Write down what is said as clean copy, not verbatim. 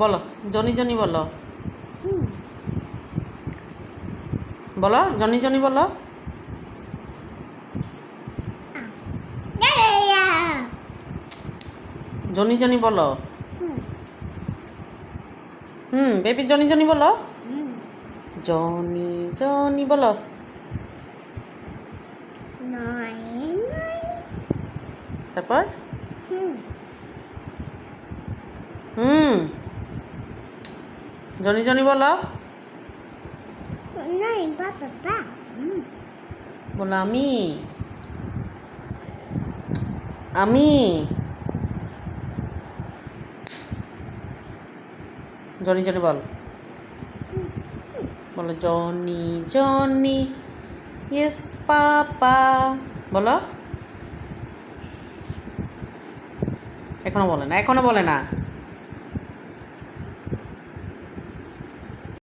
বলো Johnny Johnny বলো, হুম বলো জনি জনি বলো। জনি জনি বলো। বেবি জনি জনি বলো। জনি জনি বলো। তারপর জনি জনি বলো। বলো আমি আমি জনি জনি বল, বলো জনি জনি ইয়েস পাপা বলো। এখনো বলে না, এখনো বলে না।